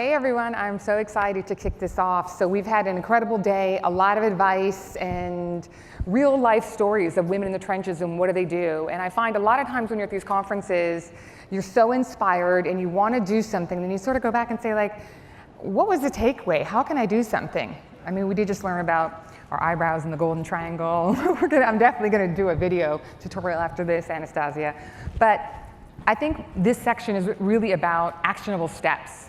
Hey everyone, I'm so excited to kick this off. So we've had an incredible day, a lot of advice and real life stories of women in the trenches and what do they do. And I find a lot of times when you're at these conferences, you're so inspired and you want to do something, and then you sort of go back and say like, what was the takeaway? How can I do something? I mean, we did just learn about our eyebrows and the golden triangle. I'm definitely going to do a video tutorial after this, Anastasia. But I think this section is really about actionable steps.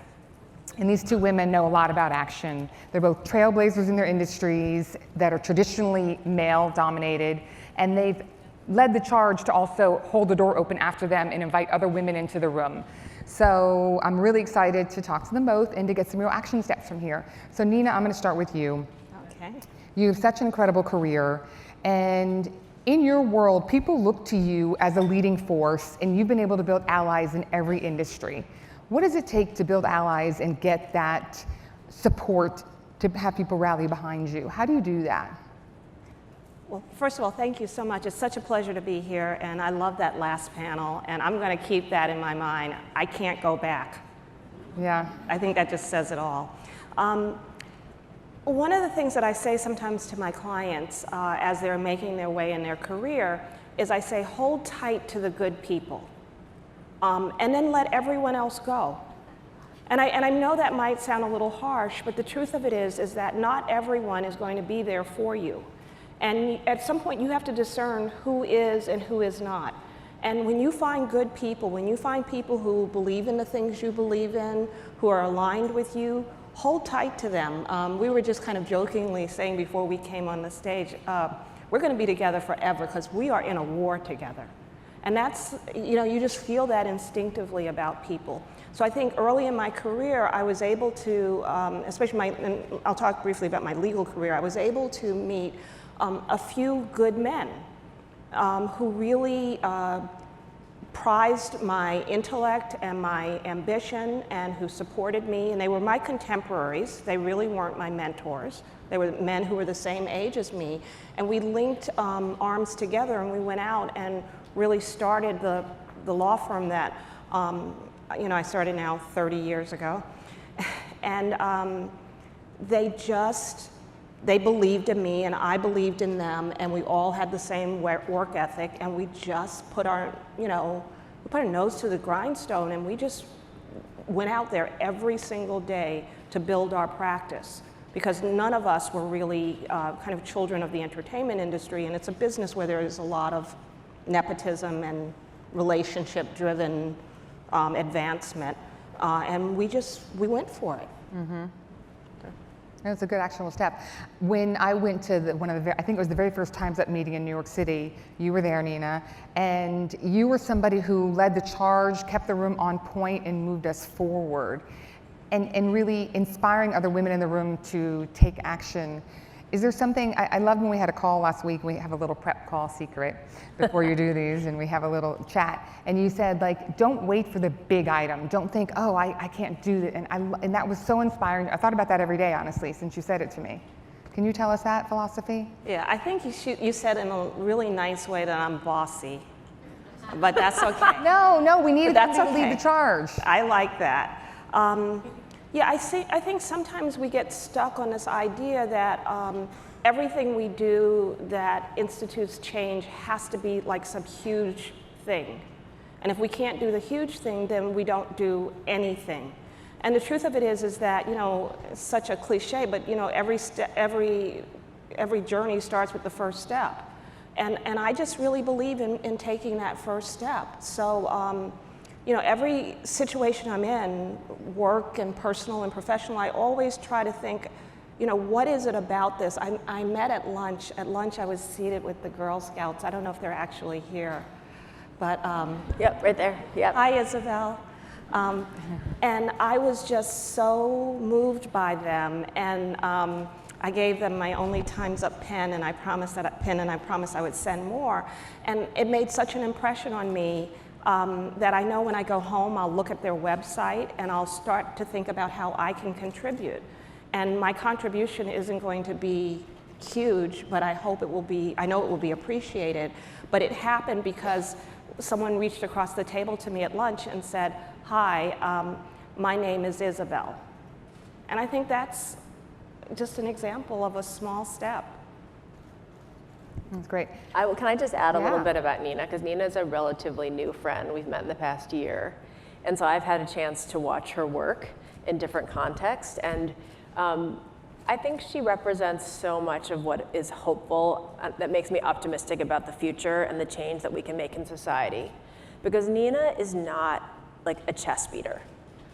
And these two women know a lot about action. They're both trailblazers in their industries that are traditionally male-dominated, and they've led the charge to also hold the door open after them and invite other women into the room. So I'm really excited to talk to them both and to get some real action steps from here. So Nina, I'm going to start with you. Okay. You have such an incredible career, and in your world, people look to you as a leading force, and you've been able to build allies in every industry. What does it take to build allies and get that support to have people rally behind you? How do you do that? Well, first of all, thank you so much. It's such a pleasure to be here, and I love that last panel, and I'm going to keep that in my mind. I can't go back. Yeah. I think that just says it all. One of the things that I say sometimes to my clients as they're making their way in their career is I say, hold tight to the good people. And then let everyone else go. And I know that might sound a little harsh, but the truth of it is that not everyone is going to be there for you. And at some point you have to discern who is and who is not. And when you find good people, when you find people who believe in the things you believe in, who are aligned with you, hold tight to them. We were just kind of jokingly saying before we came on the stage, we're going to be together forever because we are in a war together. And that's, you just feel that instinctively about people. So I think early in my career, I was able to, and I'll talk briefly about my legal career, I was able to meet a few good men who really prized my intellect and my ambition and who supported me. And they were my contemporaries. They really weren't my mentors. They were men who were the same age as me. And we linked arms together and we went out and really started the law firm that I started now 30 years ago. And they believed in me and I believed in them, and we all had the same work ethic, and we just put our nose to the grindstone, and we just went out there every single day to build our practice, because none of us were really kind of children of the entertainment industry, and it's a business where there is a lot of nepotism and relationship-driven advancement, and we went for it. Mm-hmm. That's a good actionable step. When I went to I think it was the very first Time's Up meeting in New York City, you were there, Nina, and you were somebody who led the charge, kept the room on point, and moved us forward, and really inspiring other women in the room to take action. Is there something, I loved when we had a call last week, we have a little prep call secret before you do these, and we have a little chat, and you said, like, don't wait for the big item. Don't think, oh, I can't do that, and that was so inspiring. I thought about that every day, honestly, since you said it to me. Can you tell us that philosophy? Yeah, I think you said in a really nice way that I'm bossy, but that's okay. No, we need to lead the charge. I like that. Yeah, I think sometimes we get stuck on this idea that everything we do that institutes change has to be like some huge thing. And if we can't do the huge thing, then we don't do anything. And the truth of it is that, it's such a cliche, but every journey starts with the first step. And I just really believe in taking that first step. So, every situation I'm in, work and personal and professional, I always try to think, what is it about this? I met at lunch. At lunch, I was seated with the Girl Scouts. I don't know if they're actually here, but yep, right there. Yep. Hi, Isabel. And I was just so moved by them, and I gave them my only Time's Up pen, and I promised I would send more. And it made such an impression on me that I know when I go home, I'll look at their website and I'll start to think about how I can contribute. And my contribution isn't going to be huge, but I know it will be appreciated. But it happened because someone reached across the table to me at lunch and said, hi, my name is Isabel. And I think that's just an example of a small step. That's great. Can I just add a little Yeah. bit about Nina? Because Nina's a relatively new friend. We've met in the past year. And so I've had a chance to watch her work in different contexts. And I think she represents so much of what is hopeful, that makes me optimistic about the future and the change that we can make in society. Because Nina is not like a chess beater.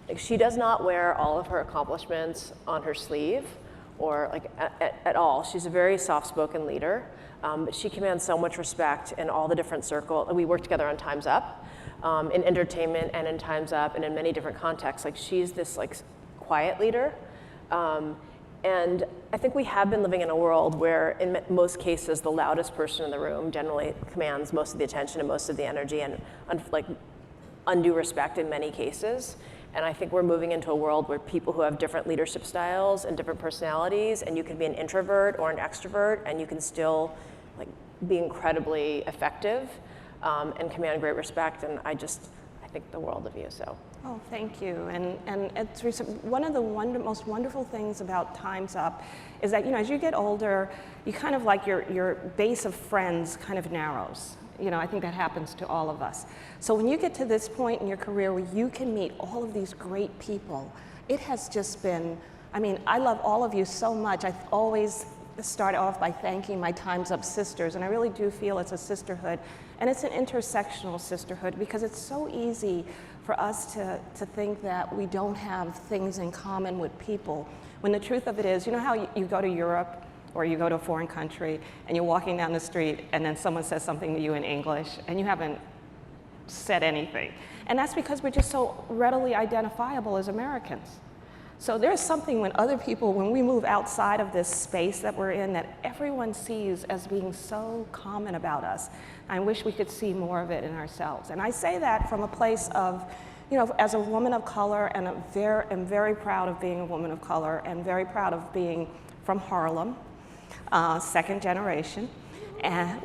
Like, she does not wear all of her accomplishments on her sleeve or like at all. She's a very soft-spoken leader, but she commands so much respect in all the different circles. We work together on Time's Up, in entertainment and in Time's Up and in many different contexts. Like, she's this like quiet leader. And I think we have been living in a world where in most cases the loudest person in the room generally commands most of the attention and most of the energy and like undue respect in many cases. And I think we're moving into a world where people who have different leadership styles and different personalities, and you can be an introvert or an extrovert, and you can still like be incredibly effective and command great respect. And I think the world of you. So. Oh, thank you. And it's one of the most wonderful things about Time's Up is that, as you get older, you kind of like your base of friends kind of narrows. I think that happens to all of us. So when you get to this point in your career where you can meet all of these great people, it has just been, I love all of you so much. I always start off by thanking my Time's Up sisters, and I really do feel it's a sisterhood, and it's an intersectional sisterhood because it's so easy for us to think that we don't have things in common with people, when the truth of it is, how you go to Europe or you go to a foreign country and you're walking down the street and then someone says something to you in English and you haven't said anything. And that's because we're just so readily identifiable as Americans. So there's something when we move outside of this space that we're in, that everyone sees as being so common about us. I wish we could see more of it in ourselves. And I say that from a place of, as a woman of color, and I'm very proud of being a woman of color, and very proud of being from Harlem, second generation. And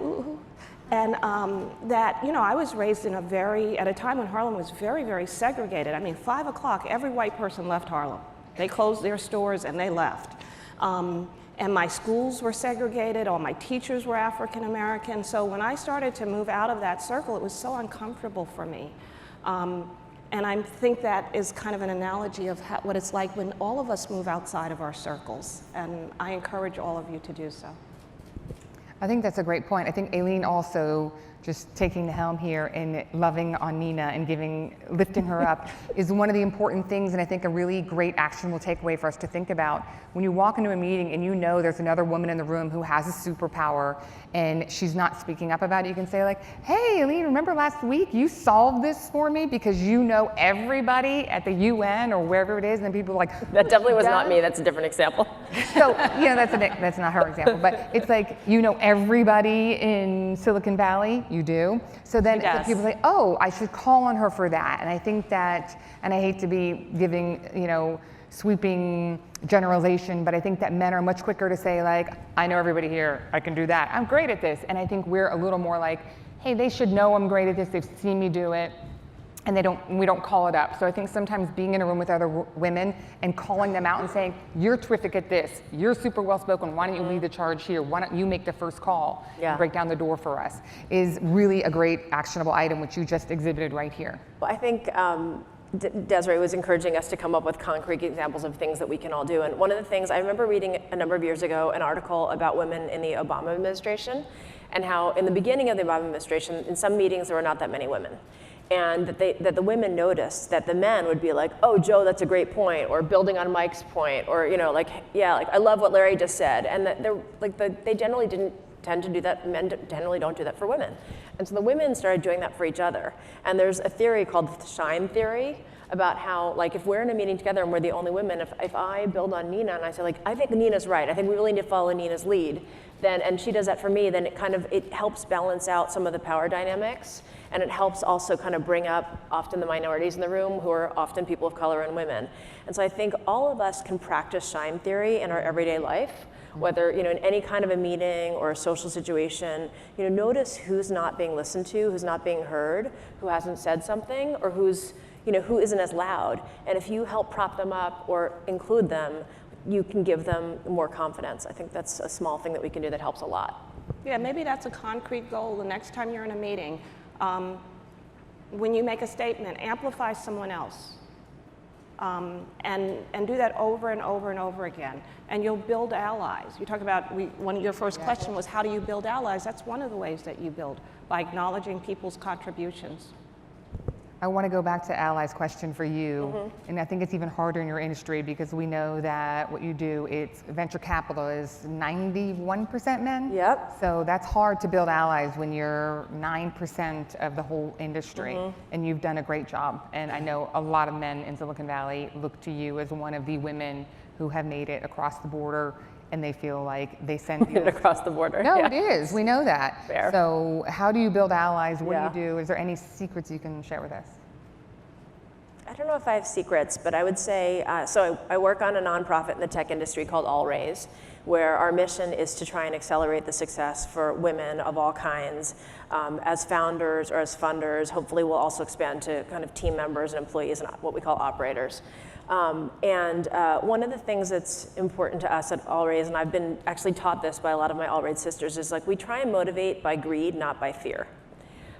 that, I was raised at a time when Harlem was very, very segregated. 5 o'clock, every white person left Harlem. They closed their stores and they left. And my schools were segregated, all my teachers were African American. So when I started to move out of that circle, it was so uncomfortable for me. And I think that is kind of an analogy of what it's like when all of us move outside of our circles. And I encourage all of you to do so. I think that's a great point. I think Aileen also just taking the helm here and loving on Nina and lifting her up is one of the important things, and I think a really great actionable takeaway for us to think about. When you walk into a meeting and there's another woman in the room who has a superpower and she's not speaking up about it, you can say like, hey, Aileen, remember last week you solved this for me because you know everybody at the UN or wherever it is, and then people are like, that definitely was not me, that's a different example. So, that's not her example, but it's like, everybody in Silicon Valley, you do. So then people say, oh, I should call on her for that. And I think that, and I hate to be giving, sweeping generalization, but I think that men are much quicker to say like, I know everybody here, I can do that. I'm great at this. And I think we're a little more like, hey, they should know I'm great at this. They've seen me do it. And we don't call it up. So I think sometimes being in a room with other women and calling them out and saying, you're terrific at this, you're super well-spoken, why don't you lead the charge here, why don't you make the first call and break down the door for us, is really a great actionable item, which you just exhibited right here. Well, I think Desiree was encouraging us to come up with concrete examples of things that we can all do. And one of the things, I remember reading a number of years ago an article about women in the Obama administration, and how in the beginning of the Obama administration, in some meetings there were not that many women. And that the women noticed that the men would be like, oh, Joe, that's a great point, or building on Mike's point, or I love what Larry just said. And that they generally didn't tend to do that. Men generally don't do that for women. And so the women started doing that for each other. And there's a theory called the shine theory about how, if we're in a meeting together and we're the only women, if I build on Nina and I say I think Nina's right, I think we really need to follow Nina's lead, and she does that for me, then it helps balance out some of the power dynamics. And it helps also kind of bring up often the minorities in the room, who are often people of color and women. And so I think all of us can practice shine theory in our everyday life, whether in any kind of a meeting or a social situation. Notice who's not being listened to, who's not being heard, who hasn't said something, or who's who isn't as loud. And if you help prop them up or include them, you can give them more confidence. I think that's a small thing that we can do that helps a lot. Yeah, maybe that's a concrete goal the next time you're in a meeting. When you make a statement, amplify someone else. And do that over and over and over again. And you'll build allies. You talk about, one of your first question was, how do you build allies? That's one of the ways that you build, by acknowledging people's contributions. I want to go back to Ally's question for you, and I think it's even harder in your industry because we know that what you do, it's venture capital is 91% men. Yep. So that's hard to build allies when you're 9% of the whole industry, and you've done a great job. And I know a lot of men in Silicon Valley look to you as one of the women who have made it across the border, and they feel like they send you across the border. No, it is. We know that. Fair. So how do you build allies? What do you do? Is there any secrets you can share with us? I don't know if I have secrets, but I would say, so I work on a nonprofit in the tech industry called All Raise, where our mission is to try and accelerate the success for women of all kinds as founders or as funders. Hopefully we'll also expand to kind of team members and employees and what we call operators. And one of the things that's important to us at All Raise, and I've been actually taught this by a lot of my All Raise sisters, is like we try and motivate by greed, not by fear.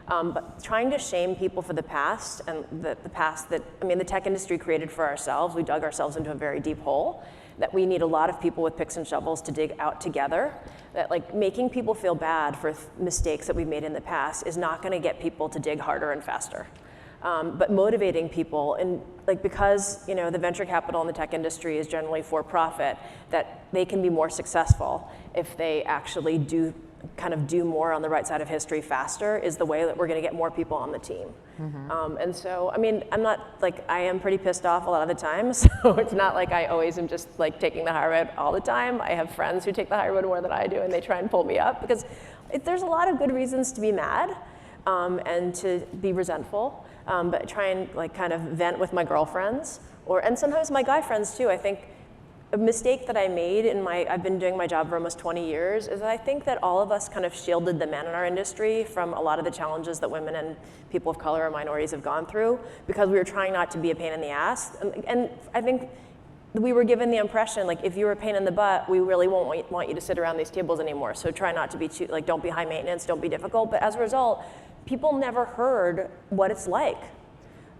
But trying to shame people for the past, and the past that, the tech industry created for ourselves, we dug ourselves into a very deep hole, that we need a lot of people with picks and shovels to dig out together, that like making people feel bad for mistakes that we've made in the past is not gonna get people to dig harder and faster. But motivating people, and like because the venture capital in the tech industry is generally for profit, that they can be more successful if they actually do more on the right side of history faster is the way that we're going to get more people on the team. And so, I'm not like, I am pretty pissed off a lot of the time, so it's not like I always am just like taking the high road all the time. I have friends who take the high road more than I do, and they try and pull me up because there's a lot of good reasons to be mad and to be resentful, but try and like kind of vent with my girlfriends and sometimes my guy friends too. I think a mistake that I made I've been doing my job for almost 20 years, is that I think that all of us kind of shielded the men in our industry from a lot of the challenges that women and people of color or minorities have gone through because we were trying not to be a pain in the ass. And I think we were given the impression, like, if you were a pain in the butt, we really won't want you to sit around these tables anymore. So try not to be too, like, don't be high maintenance, don't be difficult. But as a result, people never heard what it's like.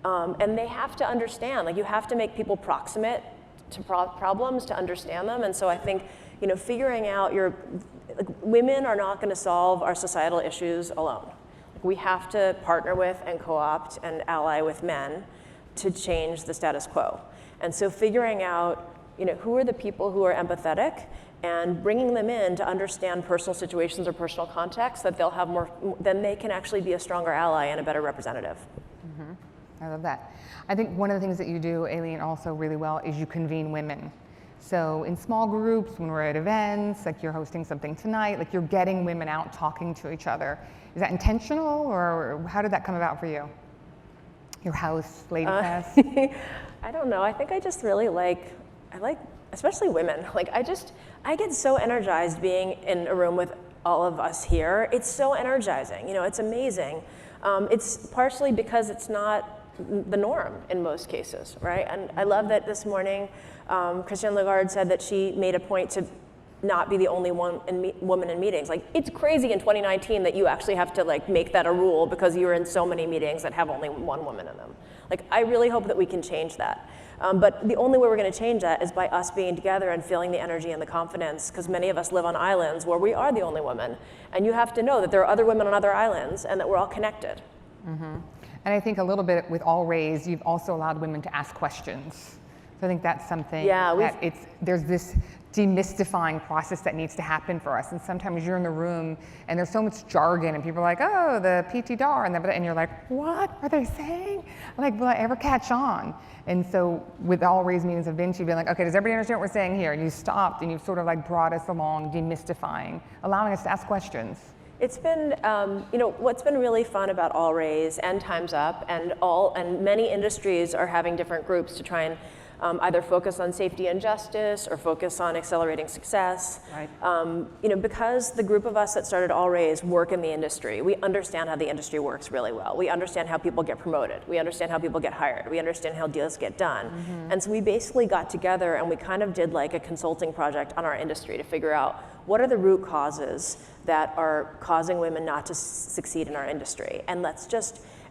And they have to understand, like, you have to make people proximate to problems to understand them. And so I think, figuring out women are not gonna solve our societal issues alone. We have to partner with and co-opt and ally with men to change the status quo. And so figuring out, who are the people who are empathetic and bringing them in to understand personal situations or personal contexts, that they'll have more, then they can actually be a stronger ally and a better representative. I love that. I think one of the things that you do, Aileen, also really well is you convene women. So in small groups, when we're at events, like you're hosting something tonight, like you're getting women out talking to each other. Is that intentional, or how did that come about for you? Your house, Lady Fest? I don't know. I think I just really I like, especially women. Like I get so energized being in a room with all of us here. It's so energizing. It's amazing. It's partially because it's not the norm in most cases, right? And I love that this morning, Christiane Lagarde said that she made a point to not be the only woman in meetings. Like, it's crazy in 2019 that you actually have to like make that a rule because you're in so many meetings that have only one woman in them. Like, I really hope that we can change that. But the only way we're gonna change that is by us being together and feeling the energy and the confidence, because many of us live on islands where we are the only women. And you have to know that there are other women on other islands and that we're all connected. And I think a little bit with All Raise, you've also allowed women to ask questions. So I think that's something that there's this demystifying process that needs to happen for us. And sometimes you're in the room and there's so much jargon and people are like, oh, the PT DAR, and you're like, what are they saying? Like, will I ever catch on? And so with All Raise meetings have been, you've been like, okay, does everybody understand what we're saying here? And you stopped and you've sort of like brought us along, demystifying, allowing us to ask questions. It's been, what's been really fun about All Raise and Time's Up and many industries are having different groups to try and either focus on safety and justice or focus on accelerating success. Right. Because the group of us that started All Raise work in the industry, we understand how the industry works really well. We understand how people get promoted. We understand how people get hired. We understand how deals get done. And so we basically got together and we kind of did like a consulting project on our industry to figure out what are the root causes that are causing women not to succeed in our industry.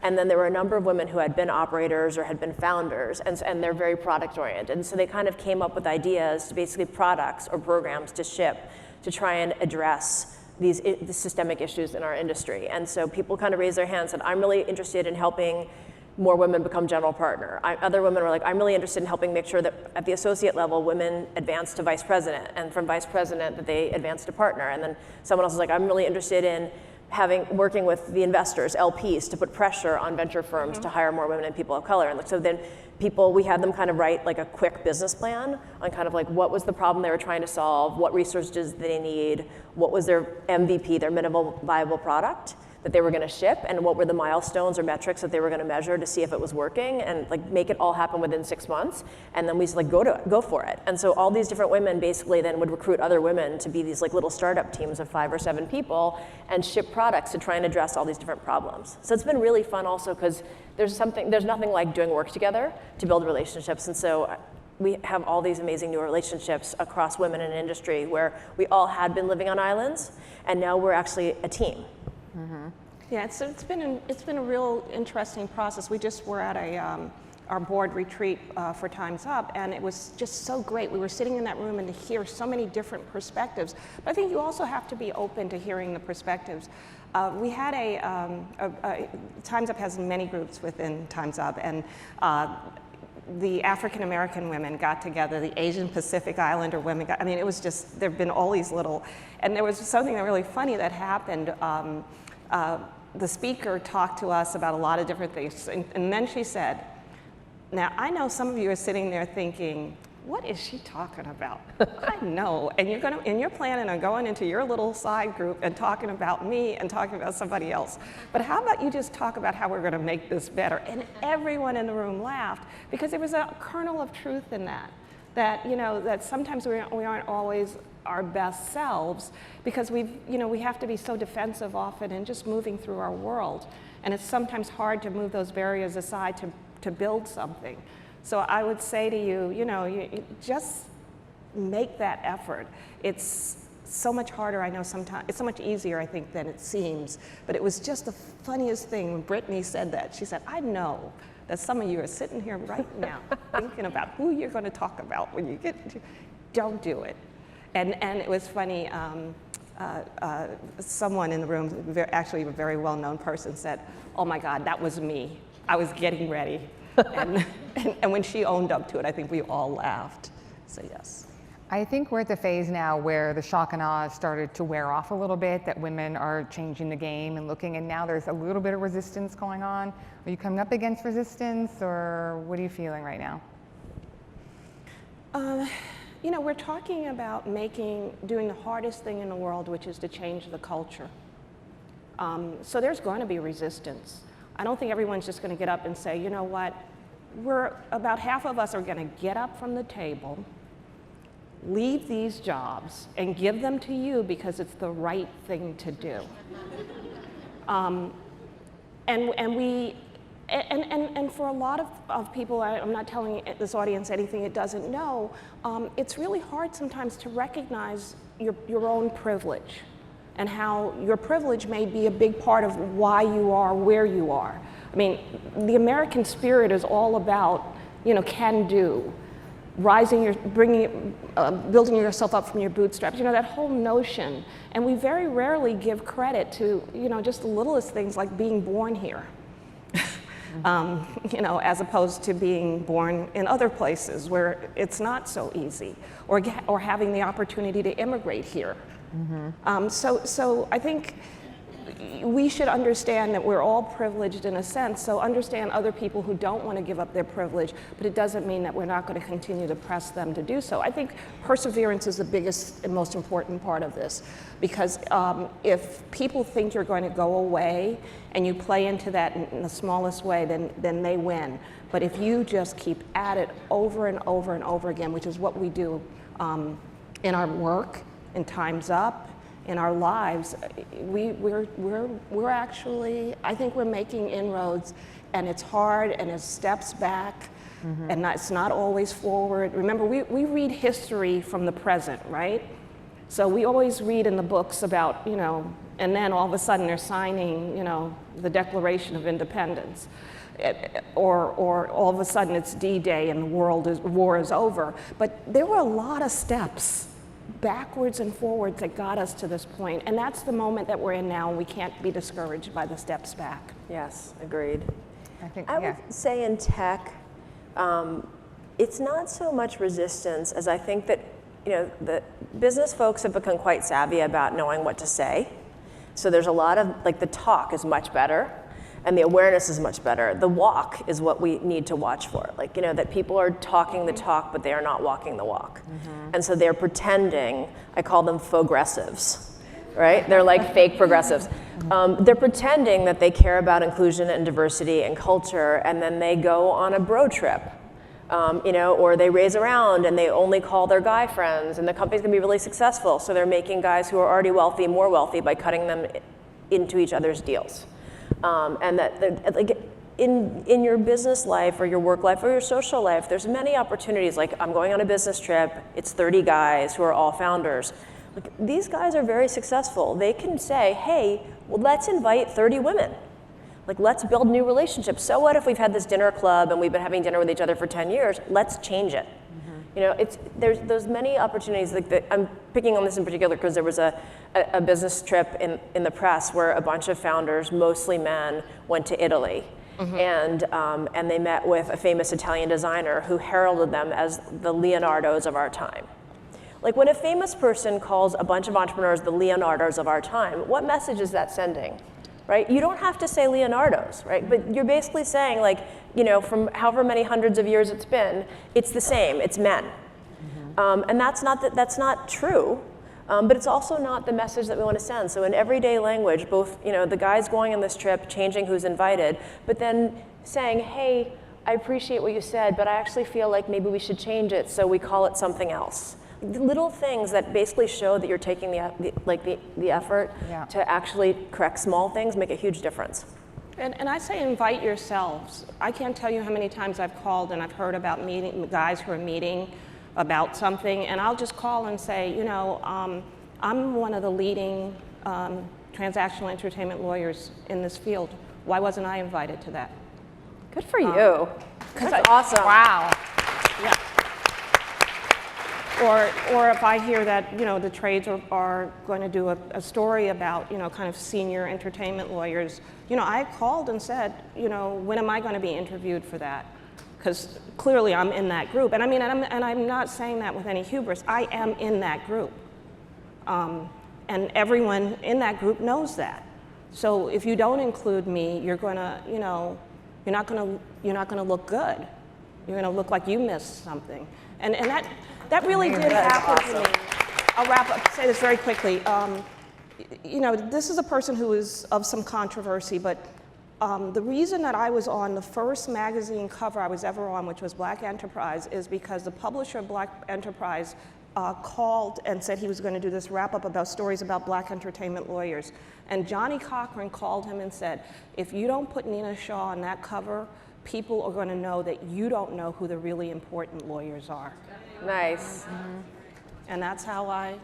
And then there were a number of women who had been operators or had been founders, and they're very product oriented. And so they kind of came up with ideas, to basically products or programs to ship to try and address the systemic issues in our industry. And so people kind of raised their hands and said, I'm really interested in helping more women become general partner. Other women were like, I'm really interested in helping make sure that at the associate level, women advance to vice president, and from vice president that they advance to partner. And then someone else was like, I'm really interested in working with the investors, LPs, to put pressure on venture firms to hire more women and people of color. And so then we had them kind of write like a quick business plan on kind of like what was the problem they were trying to solve, what resources did they need, what was their MVP, their minimum viable product that they were going to ship, and what were the milestones or metrics that they were going to measure to see if it was working, and like make it all happen within 6 months. And then we just like go for it. And so all these different women basically then would recruit other women to be these like little startup teams of 5 or 7 people and ship products to try and address all these different problems. So it's been really fun also because there's nothing like doing work together to build relationships. And so we have all these amazing new relationships across women in industry where we all had been living on islands, and now we're actually a team. Yeah, it's been a real interesting process. We just were at our board retreat for Time's Up, and it was just so great. We were sitting in that room and to hear so many different perspectives. But I think you also have to be open to hearing the perspectives. We had Time's Up has many groups within Time's Up, and the African American women got together, the Asian Pacific Islander women got, I mean, it was just, there have been all these little, and there was something that really funny that happened. The speaker talked to us about a lot of different things, and then she said, now I know some of you are sitting there thinking, what is she talking about? I know, and you're planning on going into your little side group and talking about me and talking about somebody else. But how about you just talk about how we're going to make this better? And everyone in the room laughed because there was a kernel of truth in that. That sometimes we aren't always our best selves because we have to be so defensive often and just moving through our world. And it's sometimes hard to move those barriers aside to build something. So I would say to you, you just make that effort. It's so much harder, I know sometimes, it's so much easier, I think, than it seems. But it was just the funniest thing when Brittany said that. She said, I know that some of you are sitting here right now thinking about who you're going to talk about when you get to, don't do it. And it was funny, someone in the room, actually a very well-known person, said, oh my God, that was me. I was getting ready. and when she owned up to it, I think we all laughed. So yes. I think we're at the phase now where the shock and awe started to wear off a little bit, that women are changing the game and looking, and now there's a little bit of resistance going on. Are you coming up against resistance, or what are you feeling right now? We're talking about doing the hardest thing in the world, which is to change the culture. So there's going to be resistance. I don't think everyone's just going to get up and say, you know what, about half of us are going to get up from the table, leave these jobs, and give them to you because it's the right thing to do. And for a lot of people, I'm not telling this audience anything it doesn't know, it's really hard sometimes to recognize your own privilege and how your privilege may be a big part of why you are where you are. I mean, the American spirit is all about, can do, building yourself up from your bootstraps, that whole notion. And we very rarely give credit to, just the littlest things like being born here. As opposed to being born in other places where it's not so easy, or having the opportunity to immigrate here. So I think, we should understand that we're all privileged in a sense, so understand other people who don't want to give up their privilege, but it doesn't mean that we're not going to continue to press them to do so. I think perseverance is the biggest and most important part of this, because if people think you're going to go away and you play into that in the smallest way, then they win. But if you just keep at it over and over and over again, which is what we do in our work, in Time's Up, in our lives, we're actually, I think we're making inroads, and it's hard and it's steps back, and it's not always forward. Remember, we read history from the present, right? So we always read in the books about, and then all of a sudden they're signing, the Declaration of Independence. Or all of a sudden it's D-Day and the war is over. But there were a lot of steps backwards and forwards that got us to this point, and that's the moment that we're in now, and we can't be discouraged by the steps back. Yes, agreed. I would say in tech, it's not so much resistance as I think that the business folks have become quite savvy about knowing what to say. So there's a lot of, the talk is much better, and the awareness is much better. The walk is what we need to watch for. That people are talking the talk, but they are not walking the walk. And so they're pretending, I call them faux-gressives, right? They're like fake progressives. They're pretending that they care about inclusion and diversity and culture, and then they go on a bro trip, or they raise around and they only call their guy friends, and the company's gonna be really successful, so they're making guys who are already wealthy more wealthy by cutting them into each other's deals. And that in your business life or your work life or your social life, there's many opportunities. I'm going on a business trip, it's 30 guys who are all founders. These guys are very successful. They can say, hey, well, let's invite 30 women. Let's build new relationships. So what if we've had this dinner club and we've been having dinner with each other for 10 years? Let's change it. There's many opportunities. I'm picking on this in particular because there was a business trip in the press where a bunch of founders, mostly men, went to Italy, and they met with a famous Italian designer who heralded them as the Leonardos of our time. When a famous person calls a bunch of entrepreneurs the Leonardos of our time, what message is that sending? Right? You don't have to say Leonardos, right? But you're basically saying, from however many hundreds of years it's been, it's the same, it's men. And that's not true, but it's also not the message that we want to send. So in everyday language, both, the guys going on this trip, changing who's invited, but then saying, hey, I appreciate what you said, but I actually feel like maybe we should change it, so we call it something else. Little things that basically show that you're taking the effort to actually correct small things make a huge difference. And I say invite yourselves. I can't tell you how many times I've called and I've heard about guys who are meeting about something, and I'll just call and say, I'm one of the leading transactional entertainment lawyers in this field. Why wasn't I invited to that? Good for you. That's awesome. Wow. Yeah. Or if I hear that, the trades are going to do a story about, kind of senior entertainment lawyers, I called and said, when am I going to be interviewed for that? Because clearly I'm in that group. And I'm not saying that with any hubris. I am in that group. And everyone in that group knows that. So if you don't include me, you're not going to look good. You're going to look like you missed something. And that really did happen to me. I'll wrap up, say this very quickly. This is a person who is of some controversy, but the reason that I was on the first magazine cover I was ever on, which was Black Enterprise, is because the publisher of Black Enterprise called and said he was going to do this wrap-up about stories about Black entertainment lawyers. And Johnny Cochran called him and said, if you don't put Nina Shaw on that cover, people are going to know that you don't know who the really important lawyers are. Nice. And that's how I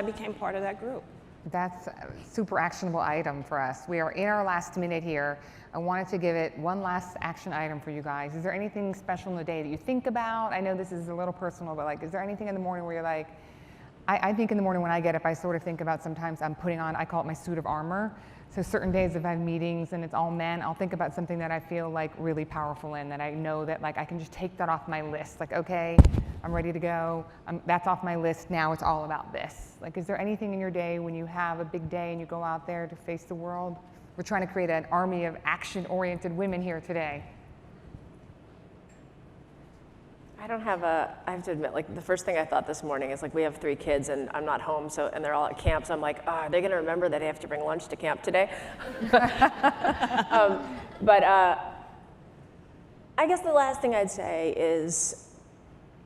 became part of that group. That's a super actionable item for us. We are in our last minute here. I wanted to give it one last action item for you guys. Is there anything special in the day that you think about? I know this is a little personal, but is there anything in the morning where you're like, I think in the morning when I get up, I sort of think about sometimes I'm putting on, I call it my suit of armor. So certain days if I have meetings and it's all men, I'll think about something that I feel like really powerful in, that I know that like I can just take that off my list. Like, okay, I'm ready to go. That's off my list. Now it's all about this. Like, is there anything in your day when you have a big day and you go out there to face the world? We're trying to create an army of action-oriented women here today. I have to admit, like the first thing I thought this morning is like we have 3 kids and I'm not home, and they're all at camp, so I'm like, are they gonna remember that they have to bring lunch to camp today? But I guess the last thing I'd say is,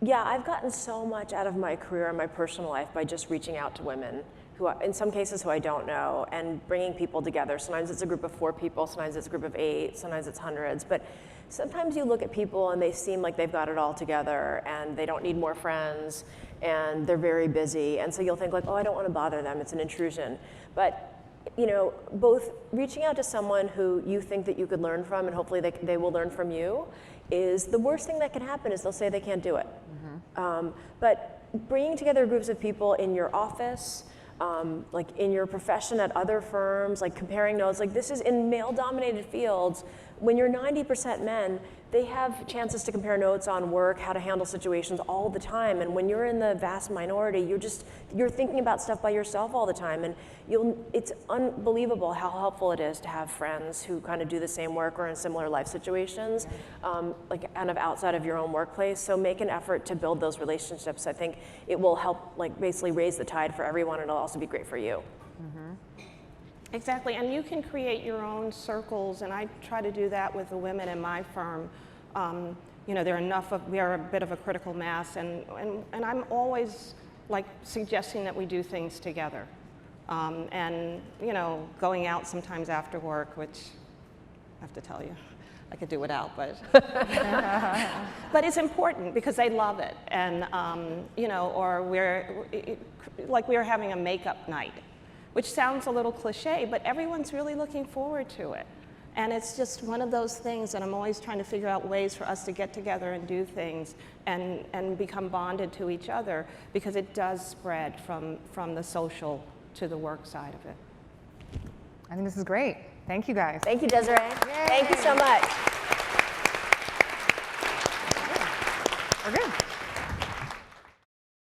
yeah, I've gotten so much out of my career and my personal life by just reaching out to women who, in some cases, who I don't know, and bringing people together. Sometimes it's a group of 4 people, sometimes it's a group of 8, sometimes it's hundreds, but sometimes you look at people and they seem like they've got it all together and they don't need more friends and they're very busy. And so you'll think like, oh, I don't want to bother them, it's an intrusion. But you know, both reaching out to someone who you think that you could learn from and hopefully they will learn from you is the worst thing that can happen is they'll say they can't do it. But bringing together groups of people in your office, like in your profession at other firms, like comparing notes, like this is in male-dominated fields. When you're 90% men, they have chances to compare notes on work, how to handle situations all the time. And when you're in the vast minority, you're thinking about stuff by yourself all the time. And it's unbelievable how helpful it is to have friends who kind of do the same work or in similar life situations, like kind of outside of your own workplace. So make an effort to build those relationships. I think it will help like basically raise the tide for everyone. It'll also be great for you. Exactly, and you can create your own circles, and I try to do that with the women in my firm. You know, we are a bit of a critical mass, and I'm always like suggesting that we do things together. And, you know, going out sometimes after work, which I have to tell you, I could do without, but but it's important because they love it. And, you know, or we were having a makeup night, which sounds a little cliche, but everyone's really looking forward to it. And it's just one of those things that I'm always trying to figure out ways for us to get together and do things and become bonded to each other, because it does spread from the social to the work side of it. I think this is great. Thank you guys. Thank you, Desiree. Thank you so much. We're good.